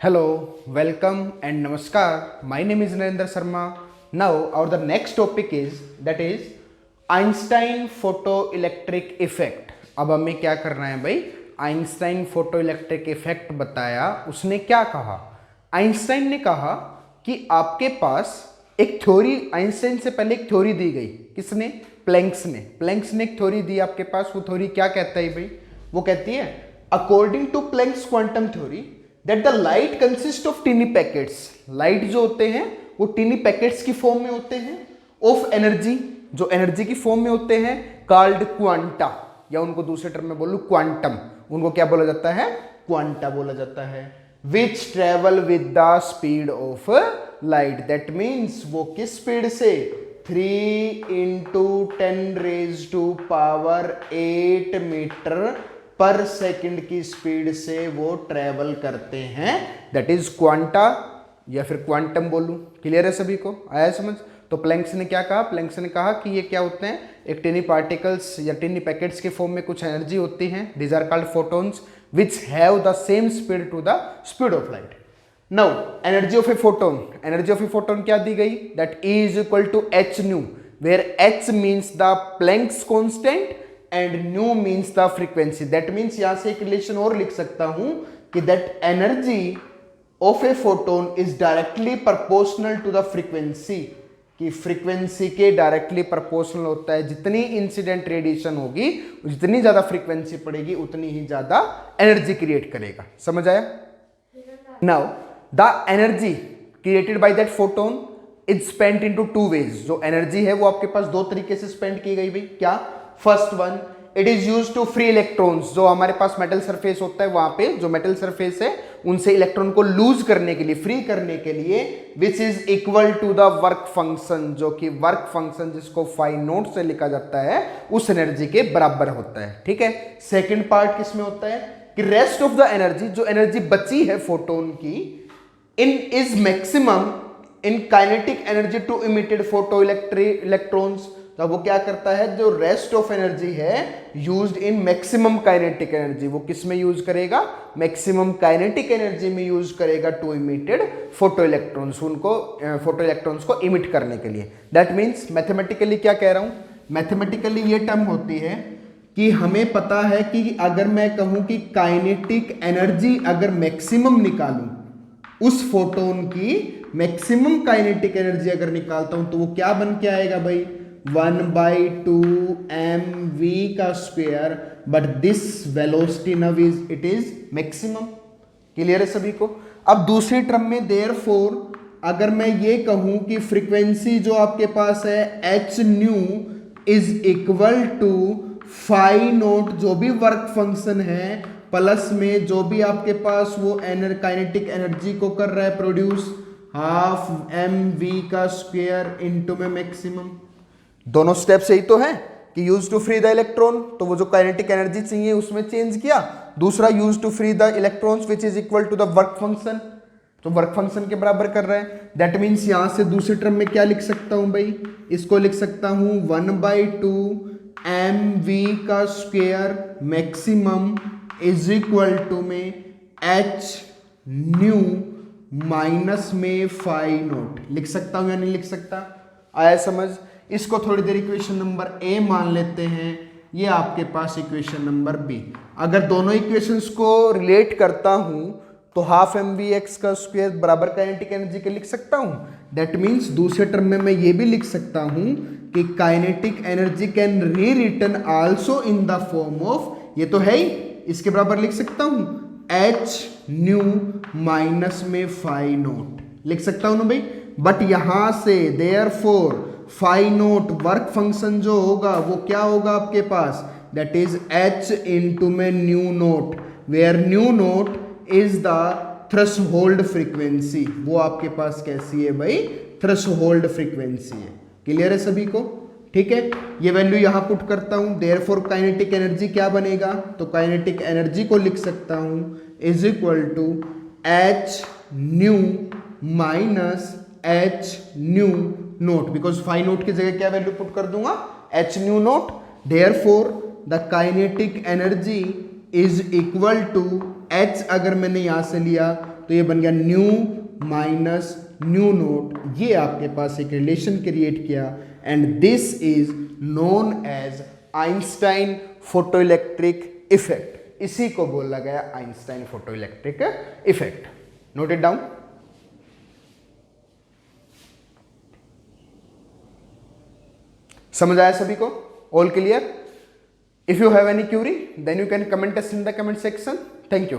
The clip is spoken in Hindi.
Hello, welcome and namaskar. My name is Narendra Sharma. Now our the next topic is that is Einstein photoelectric effect. अब हमें क्या करना है भाई? आइंस्टाइन फोटोइलेक्ट्रिक इफेक्ट बताया. उसने क्या कहा? आइंस्टाइन ने कहा कि आपके पास एक थ्योरी, आइंस्टाइन से पहले एक थ्योरी दी गई. किसने? प्लैंक्स ने एक थ्योरी दी आपके पास. वो थ्योरी क्या कहता है भाई? वो कहती है according to Planck's quantum theory that the light consist of tiny packets. Light जो होते हैं वो टीनी पैकेट्स की फॉर्म में होते हैं ऑफ एनर्जी, जो एनर्जी की फॉर्म में होते हैं, कॉल्ड क्वांटा, या उनको दूसरे टर्म में बोलूं क्वांटम. उनको क्या बोला जाता है? क्वांटा बोला जाता है. Which travel with the speed of light. That means वो किस स्पीड से? 3 × 10⁸ मीटर पर सेकंड की स्पीड से वो ट्रेवल करते हैं. दैट इज क्वांटा, या फिर क्वांटम बोलूं. क्लियर है सभी को? आया समझ? तो प्लैंक्स ने क्या कहा? प्लैंक्स ने कहा कि ये क्या होते हैं? एक टिनी पार्टिकल्स या टिनी पैकेट्स के फॉर्म में कुछ एनर्जी होती है. These are called photons which have the same speed to the speed of light. Now energy of a photon, energy of a photon क्या दी गई? That E is equal to h nu, where h means the Planck's constant and nu means the frequency. That means यहां से एक रिलेशन और लिख सकता हूं कि that energy of a photon is directly proportional to the frequency, कि फ्रीक्वेंसी के डायरेक्टली प्रोपोर्शनल होता है. जितनी इंसिडेंट रेडिएशन होगी, जितनी ज्यादा फ्रीक्वेंसी पड़ेगी, उतनी ही ज्यादा एनर्जी क्रिएट करेगा. समझ आया? Now the energy created by that photon is spent into 2 ways. जो एनर्जी है वो आपके पास 2 तरीके से स्पेंड की गई भाई. क्या? First one, it is use to free electrons. जो हमारे पास मेटल सरफेस होता है, वहां पे जो मेटल सरफेस है उनसे इलेक्ट्रॉन को लूज करने के लिए, फ्री करने के लिए, which is equal to the work function, जो कि वर्क फंक्शन जिसको फाई नोट से लिखा जाता है, उस एनर्जी के बराबर होता है. ठीक है. सेकेंड पार्ट किसमें होता है कि रेस्ट ऑफ द एनर्जी, जो एनर्जी बची है फोटोन की, in is maximum in kinetic energy to emitted photo electrons. तो वो क्या करता है? जो रेस्ट ऑफ एनर्जी है used in maximum kinetic energy, वो किस में यूज करेगा? मैक्सिमम काइनेटिक एनर्जी में यूज करेगा टू इमिटेड फोटो इलेक्ट्रॉन्स, उनको फोटो इलेक्ट्रॉन्स को इमिट करने के लिए. दैट मीन्स मैथमेटिकली क्या कह रहा हूं? मैथमेटिकली ये टर्म होती है कि हमें पता है कि अगर मैं कहूं कि काइनेटिक एनर्जी अगर मैक्सिमम निकालूं, उस फोटोन की मैक्सिमम काइनेटिक एनर्जी अगर निकालता हूं, तो वो क्या बन के आएगा भाई? 1/2mv का square, but this velocity now it is maximum. Clear है सभी को? अब दूसरी टर्म में देयरफॉर अगर मैं ये कहूं कि फ्रीक्वेंसी जो आपके पास है h nu is equal to phi naught, जो भी वर्क फंक्शन है, प्लस में जो भी आपके पास वो काइनेटिक एनर्जी को कर रहा है प्रोड्यूस, 12mv का स्क्वायर इनटू में मैक्सिमम. दोनों स्टेप सही तो है कि use to free the electron, तो वो जो काइनेटिक एनर्जी चाहिए उसमें चेंज किया. दूसरा use to free the electrons which is equal to the work function, तो वर्क फंक्शन के बराबर कर रहा है. दैट मीन्स यहां से दूसरी टर्म में क्या लिख सकता हूं भाई? इसको लिख सकता हूं 1/2mv का square maximum is equal to में एच न्यू माइनस में फाई नोट. लिख सकता हूं या नहीं लिख सकता? आया समझ? इसको थोड़ी देर इक्वेशन नंबर ए मान लेते हैं. ये आपके पास इक्वेशन नंबर बी. अगर दोनों इक्वेशंस को रिलेट करता हूं तो 12mvx का स्क्वायर बराबर काइनेटिक एनर्जी के लिख सकता हूं. दैट मीन्स दूसरे टर्म में मैं ये भी लिख सकता हूं कि kinetic energy can re return also in the form of, ये तो है ही, इसके बराबर लिख सकता हूं एच न्यू माइनस में फाई नोट. लिख सकता हूं ना भाई? बट यहां से therefore phi naught work function जो होगा वो क्या होगा आपके पास? दैट इज एच इनटू में nu naught, where nu naught is the threshold frequency. वो आपके पास कैसी है भाई? थ्रेशोल्ड फ्रीक्वेंसी है. क्लियर है सभी को? ठीक है. ये वैल्यू यहां पुट करता हूं. देयरफॉर काइनेटिक एनर्जी क्या बनेगा? तो काइनेटिक एनर्जी को लिख सकता हूं is equal to h nu minus h nu naught, because phi naught की जगह क्या वैल्यू पुट कर दूंगा? H nu naught. Therefore the kinetic energy is equal to h, अगर मैंने यहां से लिया तो ये बन गया न्यू माइनस न्यू नोट, ये आपके पास एक रिलेशन क्रिएट किया and this is known as Einstein photoelectric effect. इसी को बोला गया Einstein photoelectric effect. Note it down. समझ आया सभी को? All clear? If you have any query then you can comment us in the comment section. Thank you.